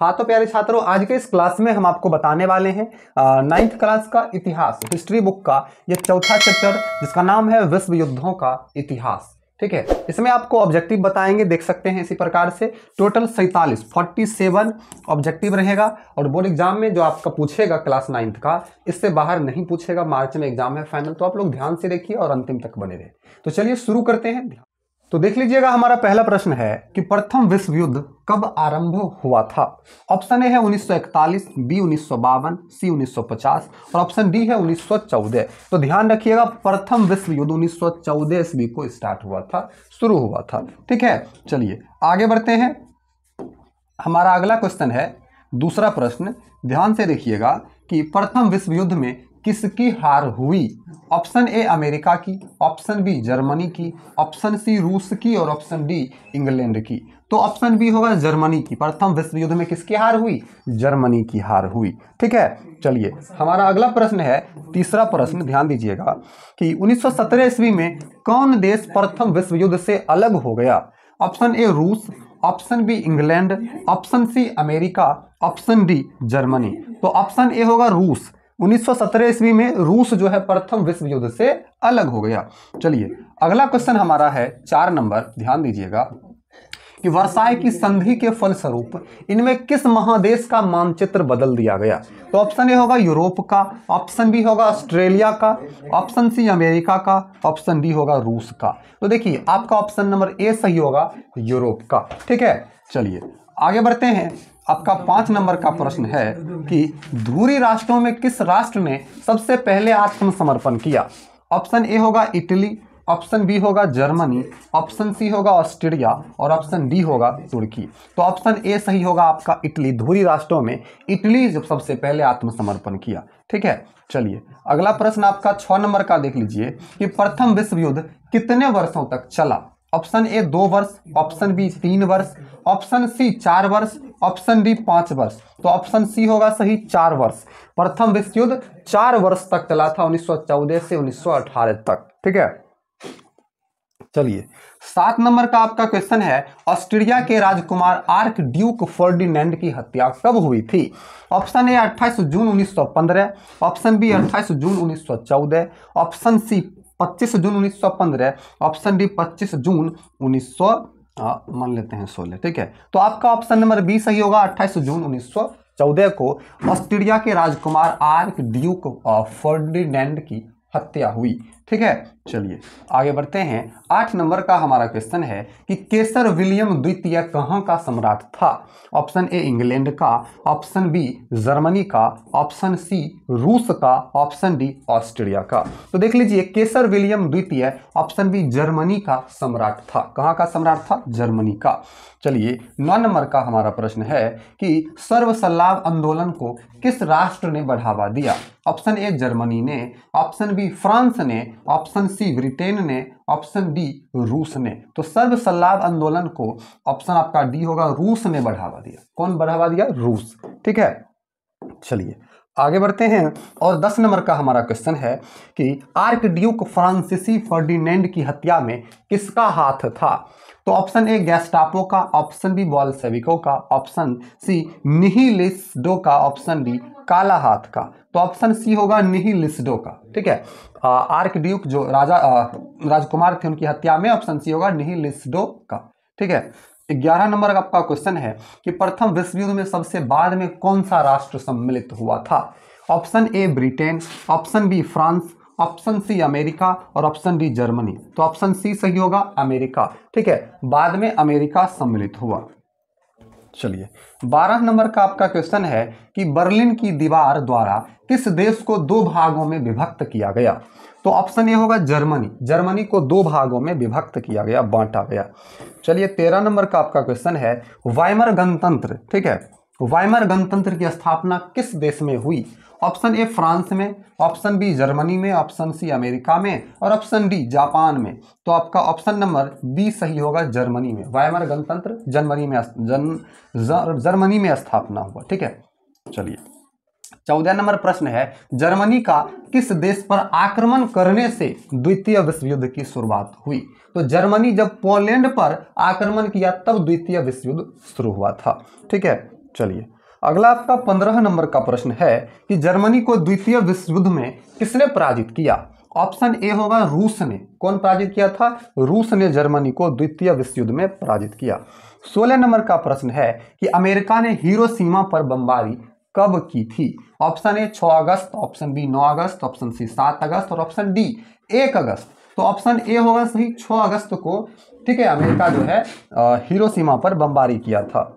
हाँ तो प्यारे छात्रों, आज के इस क्लास में हम आपको बताने वाले हैं 9th क्लास का इतिहास, हिस्ट्री बुक का ये चौथा चैप्टर जिसका नाम है विश्व युद्धों का इतिहास। ठीक है, इसमें आपको ऑब्जेक्टिव बताएंगे, देख सकते हैं इसी प्रकार से टोटल 47 ऑब्जेक्टिव रहेगा और बोर्ड एग्जाम में जो आपका पूछेगा क्लास 9th का, इससे बाहर नहीं पूछेगा। मार्च में एग्जाम है फाइनल, तो आप लोग ध्यान से देखिए और अंतिम तक बने रहे। तो चलिए शुरू करते हैं। तो देख लीजिएगा, हमारा पहला प्रश्न है कि प्रथम विश्व युद्ध कब आरंभ हुआ था। ऑप्शन ए है 1941, बी 1952, सी 1950 और ऑप्शन डी है 1914। तो ध्यान रखिएगा, प्रथम विश्व युद्ध 1914 ईस्वी को स्टार्ट हुआ था, शुरू हुआ था। ठीक है, चलिए आगे बढ़ते हैं। हमारा अगला क्वेश्चन है, दूसरा प्रश्न, ध्यान से देखिएगा कि प्रथम विश्व युद्ध में किसकी हार हुई। ऑप्शन ए अमेरिका की, ऑप्शन बी जर्मनी की, ऑप्शन सी रूस की और ऑप्शन डी इंग्लैंड की। तो ऑप्शन बी होगा जर्मनी की। प्रथम विश्व युद्ध में किसकी हार हुई? जर्मनी की हार हुई। ठीक है, चलिए हमारा अगला प्रश्न है, तीसरा प्रश्न, ध्यान दीजिएगा कि 1917 ईस्वी में कौन देश प्रथम विश्व युद्ध से अलग हो गया। ऑप्शन ए रूस, option B England, option C America, option D Germany. तो ऑप्शन ए होगा रूस। 1917 ईस्वी में रूस जो है प्रथम विश्व युद्ध से अलग हो गया। चलिए अगला क्वेश्चन हमारा है 4 नंबर, ध्यान दीजिएगा कि वर्साई की संधि के फलस्वरूप इनमें किस महादेश का मानचित्र बदल दिया गया। तो ऑप्शन ए होगा यूरोप का, ऑप्शन बी होगा ऑस्ट्रेलिया का, ऑप्शन सी अमेरिका का, ऑप्शन डी होगा रूस का। तो देखिए आपका ऑप्शन नंबर ए सही होगा, यूरोप का। ठीक है, चलिए आगे बढ़ते हैं। आपका 5 नंबर का प्रश्न है कि धुरी राष्ट्रों में किस राष्ट्र ने सबसे पहले आत्मसमर्पण किया। ऑप्शन ए होगा इटली, ऑप्शन बी होगा जर्मनी, ऑप्शन सी होगा ऑस्ट्रिया और ऑप्शन डी होगा तुर्की। तो ऑप्शन ए सही होगा आपका इटली। धुरी राष्ट्रों में इटली जब सबसे पहले आत्मसमर्पण किया। ठीक है, चलिए अगला प्रश्न आपका 6 नंबर का देख लीजिए कि प्रथम विश्व युद्ध कितने वर्षों तक चला। ऑप्शन ए 2 वर्ष, ऑप्शन बी 3 वर्ष, ऑप्शन सी 4 वर्ष, ऑप्शन डी 5 वर्ष। तो ऑप्शन सी होगा सही, 4 वर्ष। प्रथम विश्व युद्ध 4 वर्ष तक चला था, 1914 से 1918 तक। ठीक है, चलिए 7 नंबर का आपका क्वेश्चन है, ऑस्ट्रिया के राजकुमार आर्क ड्यूक फर्डिनेंड की हत्या कब हुई थी। ऑप्शन ए 28 जून 1915, ऑप्शन बी 28 जून 1914, ऑप्शन सी 25 जून 1915, ऑप्शन डी 25 जून 1900 मान लेते हैं 16। ठीक है, तो आपका ऑप्शन नंबर बी सही होगा, 28 जून 1914 को ऑस्ट्रिया के राजकुमार आर्क ड्यूक फर्डिनेंड की हत्या हुई। ठीक है, चलिए आगे बढ़ते हैं। 8 नंबर का हमारा क्वेश्चन है कि केसर विलियम द्वितीय कहाँ का सम्राट था। ऑप्शन ए इंग्लैंड का, ऑप्शन बी जर्मनी का, ऑप्शन सी रूस का, ऑप्शन डी ऑस्ट्रिया का। तो देख लीजिए, केसर विलियम द्वितीय ऑप्शन बी जर्मनी का सम्राट था। कहाँ का सम्राट था? जर्मनी का। चलिए 9 नंबर का हमारा प्रश्न है कि सर्वसल्लाभ आंदोलन को किस राष्ट्र ने बढ़ावा दिया। ऑप्शन ए जर्मनी ने, ऑप्शन बी फ्रांस ने, ऑप्शन सी ब्रिटेन ने, ऑप्शन डी रूस ने। तो सर्वसल्लाभ आंदोलन को ऑप्शन आपका डी होगा, रूस ने बढ़ावा दिया। कौन बढ़ावा दिया? रूस। ठीक है, चलिए आगे बढ़ते हैं। और 10 नंबर का हमारा क्वेश्चन है कि आर्क ड्यूक फ्रांसीसी फर्डिनेंड की हत्या में किसका हाथ था। तो ऑप्शन ए गैस्टापो का, ऑप्शन बी बॉल्शेविकों का, ऑप्शन सी निहिलिस्टो का, ऑप्शन डी काला हाथ का। तो ऑप्शन सी होगा निहिलिस्टो का। ठीक है, आर्क ड्यूक जो राजकुमार थे उनकी हत्या में ऑप्शन सी होगा निहिलिस्टो का। ठीक है, 11 नंबर का आपका क्वेश्चन है कि प्रथम विश्व युद्ध में सबसे बाद में कौन सा राष्ट्र सम्मिलित हुआ था। Option A Britain, option B France, option C America और ऑप्शन डी जर्मनी। तो ऑप्शन सी सही होगा, अमेरिका। ठीक है, बाद में अमेरिका सम्मिलित हुआ। चलिए 12 नंबर का आपका क्वेश्चन है कि बर्लिन की दीवार द्वारा किस देश को 2 भागों में विभक्त किया गया। तो ऑप्शन ए होगा जर्मनी। जर्मनी को 2 भागों में विभक्त किया गया, बांटा गया। चलिए 13 नंबर का आपका क्वेश्चन है, वाइमर गणतंत्र। ठीक है, वाइमर गणतंत्र की स्थापना किस देश में हुई। ऑप्शन ए फ्रांस में, ऑप्शन बी जर्मनी में, ऑप्शन सी अमेरिका में और ऑप्शन डी जापान में। तो आपका ऑप्शन नंबर बी सही होगा, जर्मनी में। वाइमर गणतंत्र जर्मनी में स्थापना हुआ। ठीक है, चलिए 14 नंबर प्रश्न है, जर्मनी का किस देश पर आक्रमण करने से द्वितीय विश्व युद्ध की शुरुआत हुई। तो जर्मनी जब पोलैंड पर आक्रमण किया तब द्वितीय विश्व युद्ध शुरू हुआ था। ठीक है, चलिए अगला आपका 15 नंबर का प्रश्न है कि जर्मनी को द्वितीय विश्व युद्ध में किसने पराजित किया। ऑप्शन ए होगा रूस ने। कौन पराजित किया था? रूस ने जर्मनी को द्वितीय विश्व युद्ध में पराजित किया। 16 नंबर का प्रश्न है कि अमेरिका ने हिरोशिमा पर बमबारी कब की थी। ऑप्शन ए 6 अगस्त, ऑप्शन बी 9 अगस्त, ऑप्शन सी 7 अगस्त और ऑप्शन डी 1 अगस्त। तो ऑप्शन ए होगा सही, 6 अगस्त को, ठीक है, अमेरिका जो है हिरोशिमा पर बमबारी किया था।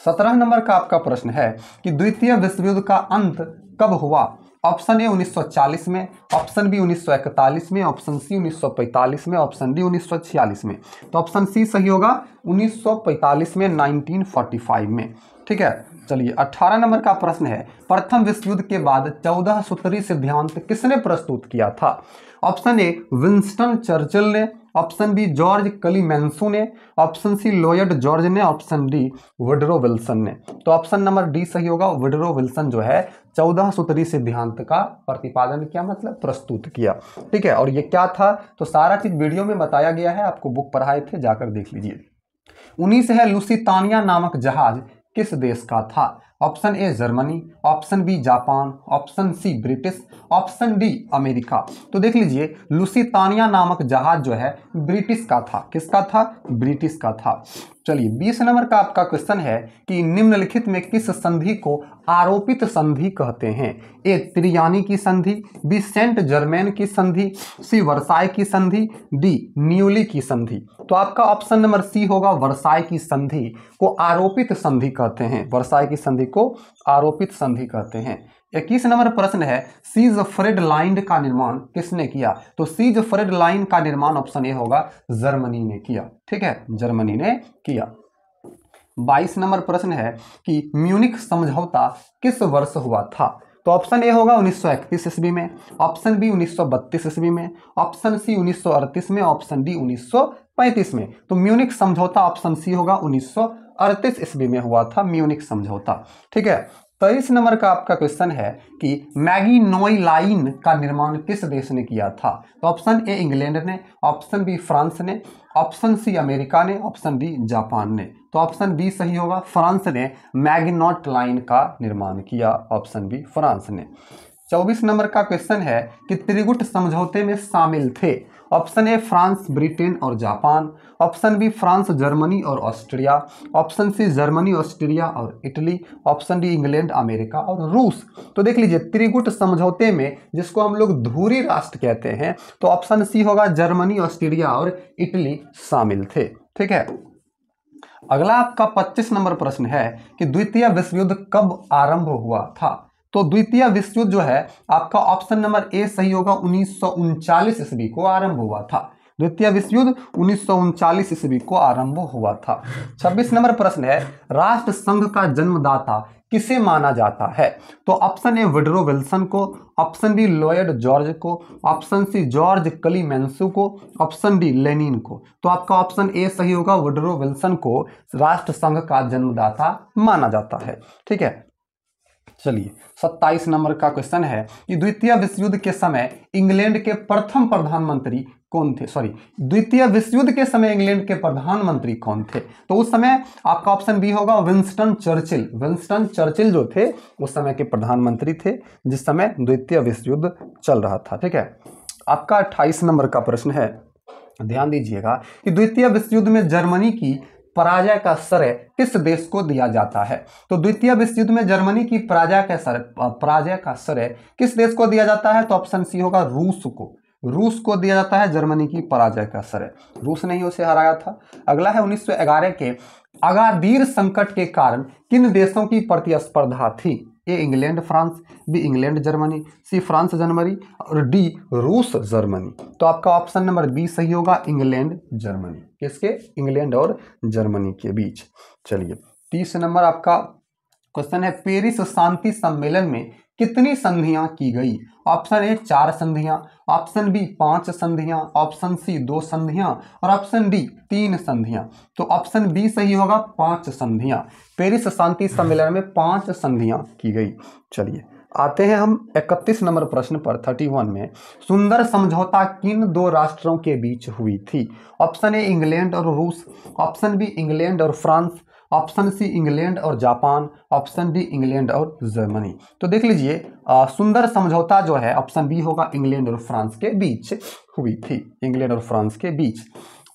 17 नंबर का आपका प्रश्न है कि द्वितीय विश्व युद्ध का अंत कब हुआ। ऑप्शन ए 1940 में, ऑप्शन बी 1941 में, ऑप्शन सी 1945 में, ऑप्शन डी 1946 में। तो ऑप्शन सी सही होगा, 1945 में, 1945 में। ठीक है, चलिए 18 नंबर का प्रश्न है प्रथम विश्व युद्ध के बाद 14 सूत्री सिद्धांत किसने प्रस्तुत किया था। ऑप्शन ए विंस्टन चर्चिल ने, ऑप्शन बी जॉर्ज क्लीमेंसो ने, ऑप्शन सी लॉयड जॉर्ज ने, ऑप्शन डी वुडरो विल्सन ने। तो ऑप्शन नंबर डी सही होगा, वुडरो विल्सन जो है 14 सूत्री सिद्धांत का प्रतिपादन किया, मतलब प्रस्तुत किया। ठीक है, और ये क्या था तो सारा चीज वीडियो में बताया गया है, आपको बुक पढ़ाए थे, जाकर देख लीजिए। 19 है लुसितानिया नामक जहाज किस देश का था। Option A Germany, option B Japan, option C British, option D America. तो देख लीजिए लुसितानिया नामक जहाज जो है ब्रिटिश का था। किसका था? ब्रिटिश का था। चलिए 20 नंबर का आपका क्वेश्चन है कि निम्नलिखित में किस संधि को आरोपित संधि कहते हैं। ए त्रियानी की संधि, बी सेंट जर्मेन की संधि, सी वर्साई की संधि, डी न्यूली की संधि। तो आपका ऑप्शन नंबर सी होगा, वर्साई की संधि को आरोपित संधि कहते हैं। वर्साई की संधि को आरोपित संधि कहते हैं। 21 नंबर प्रश्न है सीजफ्रेड लाइन का निर्माण किसने किया। तो सीजफ्रेड लाइन का निर्माण ऑप्शन ए होगा, जर्मनी ने किया। ठीक है, जर्मनी ने किया। 22 नंबर प्रश्न है कि म्यूनिख समझौता किस वर्ष हुआ था। तो ऑप्शन ए होगा 1931 ईस्वी में, ऑप्शन बी 1932 ईस्वी में, ऑप्शन सी 1938 में, ऑप्शन डी 1935 में। तो म्यूनिख समझौता ऑप्शन सी होगा, 1938 ईस्वी में हुआ था म्यूनिख समझौता। ठीक है, 23 नंबर का आपका क्वेश्चन है कि मैगिनोई लाइन का निर्माण किस देश ने किया था। तो ऑप्शन ए इंग्लैंड ने, ऑप्शन बी फ्रांस ने, ऑप्शन सी अमेरिका ने, ऑप्शन डी जापान ने। तो ऑप्शन बी सही होगा, फ्रांस ने मैगिनोट लाइन का निर्माण किया। ऑप्शन बी फ्रांस ने। 24 नंबर का क्वेश्चन है कि त्रिगुट समझौते में शामिल थे। ऑप्शन ए फ्रांस, ब्रिटेन और Japan, option B France, Germany और Austria, option C Germany, Austria और Italy, option D England, America और रूस। तो देख लीजिए त्रिगुट समझौते में जिसको हम लोग धुरी राष्ट्र कहते हैं, तो ऑप्शन सी होगा, जर्मनी, ऑस्ट्रिया और इटली शामिल थे। ठीक है, अगला आपका 25 नंबर प्रश्न है कि द्वितीय विश्व युद्ध कब आरंभ हुआ था। तो द्वितीय विश्व युद्ध जो है आपका ऑप्शन नंबर ए सही होगा, 1939 ईस्वी को आरंभ हुआ था। द्वितीय विश्व युद्ध 1939 ईस्वी को आरंभ हुआ था। 26 नंबर प्रश्न है राष्ट्र संघ का जन्मदाता किसे माना जाता है। तो ऑप्शन ए वुडरो विल्सन को, ऑप्शन बी लॉयड जॉर्ज को, ऑप्शन सी जॉर्ज क्लीमेंसो को, ऑप्शन डी लेनिन को। तो आपका ऑप्शन ए सही होगा, वुडरो विल्सन को राष्ट्र संघ का जन्मदाता माना जाता है। ठीक है, चलिए 27 नंबर का क्वेश्चन है कि द्वितीय विश्व युद्ध के समय इंग्लैंड के प्रथम प्रधानमंत्री कौन थे। द्वितीय विश्व युद्ध के समय इंग्लैंड के प्रधानमंत्री कौन थे। तो उस समय आपका ऑप्शन बी होगा, विंस्टन चर्चिल। विंस्टन चर्चिल जो थे उस समय के प्रधानमंत्री थे जिस समय द्वितीय विश्व युद्ध चल रहा था। ठीक है, आपका 28 नंबर का प्रश्न है, ध्यान दीजिएगा कि द्वितीय विश्व युद्ध में जर्मनी की पराजय का श्रेय किस देश को दिया जाता है। तो द्वितीय विश्व युद्ध में जर्मनी की पराजय का श्रेय किस देश को दिया जाता है। तो ऑप्शन सी होगा, रूस को। रूस को दिया जाता है जर्मनी की पराजय का श्रेय। रूस ने ही उसे हराया था। अगला है 1911 के अगादीर संकट के कारण किन देशों की प्रतिस्पर्धा थी। A England France, B England Germany, C France Germany और डी रूस जर्मनी। तो आपका ऑप्शन नंबर बी सही होगा, इंग्लैंड जर्मनी। किसके? इंग्लैंड और जर्मनी के बीच। चलिए 30 नंबर आपका क्वेश्चन है पेरिस शांति सम्मेलन में कितनी संधियां की गई। ऑप्शन ए 4 संधियां, ऑप्शन बी 5 संधियां, ऑप्शन सी 2 संधियां और ऑप्शन डी 3 संधियां। तो ऑप्शन बी सही होगा, 5 संधियां। पेरिस शांति सम्मेलन में 5 संधियां की गई। चलिए आते हैं हम 31 नंबर प्रश्न पर। 31 में सुंदर समझौता किन 2 राष्ट्रों के बीच हुई थी। ऑप्शन ए इंग्लैंड और रूस, ऑप्शन बी इंग्लैंड और फ्रांस, ऑप्शन सी इंग्लैंड और जापान, ऑप्शन डी इंग्लैंड और जर्मनी। तो देख लीजिए सुंदर समझौता जो है ऑप्शन बी होगा, इंग्लैंड और फ्रांस के बीच हुई थी, इंग्लैंड और फ्रांस के बीच।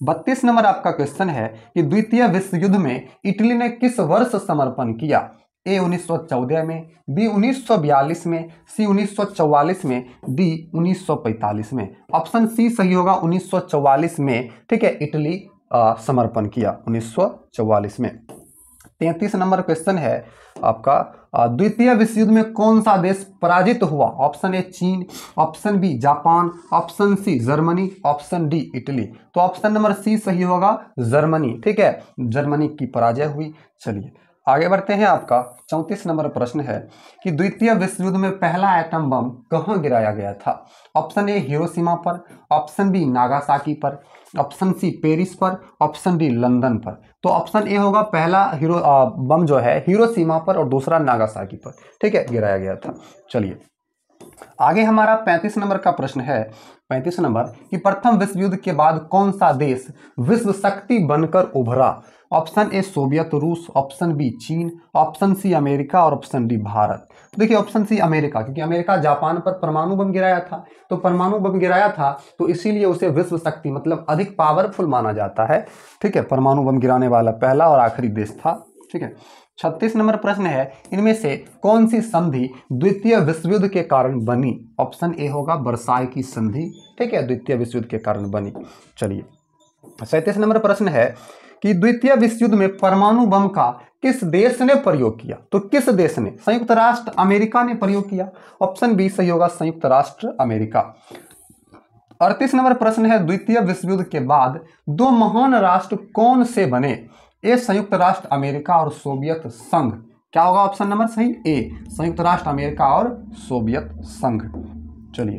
32 नंबर आपका क्वेश्चन है कि द्वितीय विश्व युद्ध में इटली ने किस वर्ष समर्पण किया? ए 1914 में, बी 1942 में, सी 1944 में, डी 1945 में। ऑप्शन सी सही होगा, 1944 में। ठीक है, इटली समर्पण किया 1944 में। 33 नंबर क्वेश्चन है आपका, द्वितीय विश्व युद्ध में कौन सा देश पराजित हुआ? ऑप्शन ए चीन, option B Japan, option C Germany, option D Italy. तो ऑप्शन नंबर सी सही होगा, जर्मनी। ठीक है, जर्मनी की पराजय हुई। चलिए आगे बढ़ते हैं। आपका 34 नंबर प्रश्न है कि द्वितीय विश्व युद्ध में पहला एटम बम कहाँ गिराया गया था? ऑप्शन ए हिरोशिमा पर, ऑप्शन बी नागासाकी पर, ऑप्शन सी पेरिस पर, ऑप्शन डी लंदन पर। तो ऑप्शन ए होगा, पहला बम जो है हिरोशिमा पर और दूसरा नागासाकी पर, ठीक है, गिराया गया था। चलिए आगे हमारा 35 नंबर का प्रश्न है। 35 नंबर कि प्रथम विश्व युद्ध के बाद कौन सा देश विश्व शक्ति बनकर उभरा? ऑप्शन ए सोवियत रूस, ऑप्शन बी चीन, ऑप्शन सी अमेरिका और ऑप्शन डी भारत। देखिए ऑप्शन सी अमेरिका, क्योंकि अमेरिका जापान पर परमाणु बम गिराया था, तो परमाणु बम गिराया था तो इसीलिए उसे विश्व शक्ति मतलब अधिक पावरफुल माना जाता है। ठीक है, परमाणु बम गिराने वाला पहला और आखिरी देश था। ठीक है, 36 नंबर प्रश्न है, इनमें से कौन सी संधि द्वितीय विश्व युद्ध के कारण बनी? ऑप्शन ए होगा वर्साई की संधि। ठीक है, द्वितीय विश्व युद्ध के कारण बनी। चलिए 37 नंबर प्रश्न है कि द्वितीय विश्व युद्ध में परमाणु बम का किस देश ने प्रयोग किया? तो किस देश ने? संयुक्त राष्ट्र अमेरिका ने प्रयोग किया। ऑप्शन बी सही होगा, संयुक्त राष्ट्र अमेरिका। 38 नंबर प्रश्न है, द्वितीय विश्व युद्ध के बाद दो महान राष्ट्र कौन से बने? ए संयुक्त राष्ट्र अमेरिका और सोवियत संघ। क्या होगा ऑप्शन नंबर सही? ए संयुक्त राष्ट्र अमेरिका और सोवियत संघ। चलिए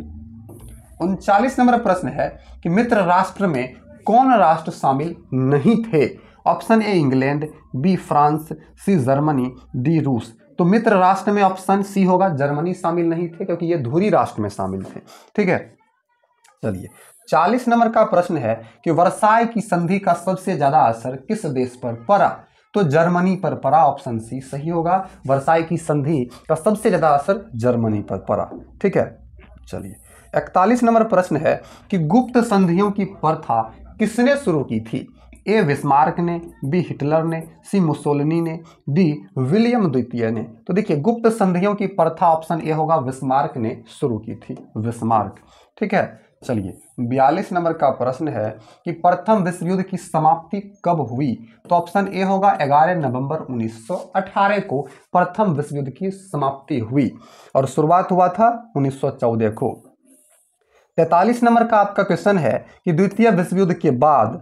39 नंबर प्रश्न है कि मित्र राष्ट्र में कौन राष्ट्र शामिल नहीं थे? Option A England, B France, C Germany, D रूस। तो मित्र राष्ट्र में ऑप्शन सी होगा, जर्मनी शामिल नहीं थे क्योंकि ये धुरी राष्ट्र में शामिल थे। ठीक है, चलिए 40 नंबर का प्रश्न है कि वर्साई की संधि का सबसे ज्यादा असर किस देश पर पड़ा? तो जर्मनी पर पड़ा। ऑप्शन सी सही होगा, वर्साई की संधि का सबसे ज्यादा असर जर्मनी पर पड़ा। ठीक है, चलिए 41 नंबर प्रश्न है कि गुप्त संधियों की प्रथा किसने शुरू की थी? ए बिस्मार्क ने, बी हिटलर ने, सी मुसोलिनी ने, डी विलियम द्वितीय ने। तो देखिए गुप्त संधियों की प्रथा ऑप्शन ए होगा, बिस्मार्क ने शुरू की थी, बिस्मार्क। ठीक है, चलिए 42 नंबर का प्रश्न है कि प्रथम विश्व युद्ध की समाप्ति कब हुई? तो ऑप्शन ए होगा, 11 नवंबर 1918 को प्रथम विश्व युद्ध की समाप्ति हुई और शुरुआत हुआ था 1914 को। 43 नंबर का आपका क्वेश्चन है कि द्वितीय विश्व युद्ध के बाद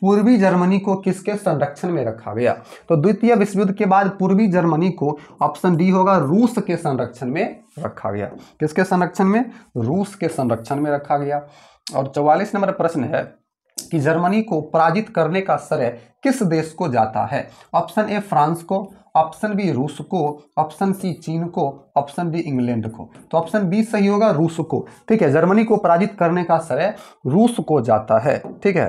पूर्वी जर्मनी को किसके संरक्षण में रखा गया? तो द्वितीय विश्व युद्ध के बाद पूर्वी जर्मनी को ऑप्शन डी होगा, रूस के संरक्षण में रखा गया। किसके संरक्षण में? रूस के संरक्षण में रखा गया। और 44 नंबर प्रश्न है कि जर्मनी को पराजित करने का श्रेय किस देश को जाता है? ऑप्शन ए फ्रांस को, ऑप्शन बी रूस को, ऑप्शन सी चीन को, ऑप्शन डी इंग्लैंड को। तो ऑप्शन बी सही होगा, रूस को। ठीक है, जर्मनी को पराजित करने का श्रेय रूस को जाता है। ठीक है,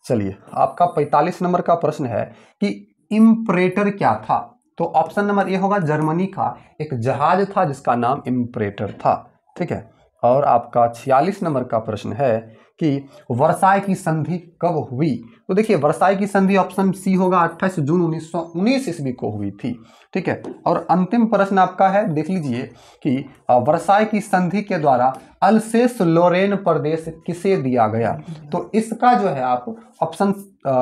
चलिए आपका 45 नंबर का प्रश्न है कि इम्परेटर क्या था? तो ऑप्शन नंबर ए होगा, जर्मनी का एक जहाज था जिसका नाम इम्परेटर था। ठीक है, और आपका 46 नंबर का प्रश्न है कि वर्साई की संधि कब हुई? तो देखिए वर्साई की संधि ऑप्शन सी होगा, 28 जून 1919 ईस्वी को हुई थी। ठीक है, और अंतिम प्रश्न आपका है, देख लीजिए कि वर्साई की संधि के द्वारा अल्सेस लोरेन प्रदेश किसे दिया गया? तो इसका जो है आप ऑप्शन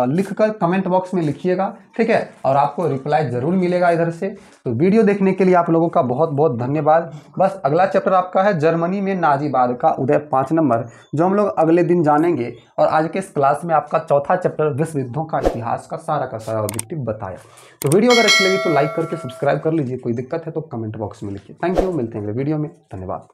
लिखकर कमेंट बॉक्स में लिखिएगा। ठीक है, और आपको रिप्लाई जरूर मिलेगा इधर से। तो वीडियो देखने के लिए आप लोगों का बहुत बहुत धन्यवाद। बस अगला चैप्टर आपका है जर्मनी में नाजीवाद का उदय 5 नंबर, जो हम लोग अगले दिन जानेंगे। और आज के इस क्लास में आपका चौथा चैप्टर विश्व युद्धों का इतिहास का सारा ऑब्जेक्टिव बताया। तो वीडियो अगर अच्छी लगी तो लाइक करके सब्सक्राइब कर लीजिए। कोई दिक्कत है तो कमेंट बॉक्स में लिखिए। थैंक यू, मिलते हैं अगले वीडियो में। धन्यवाद।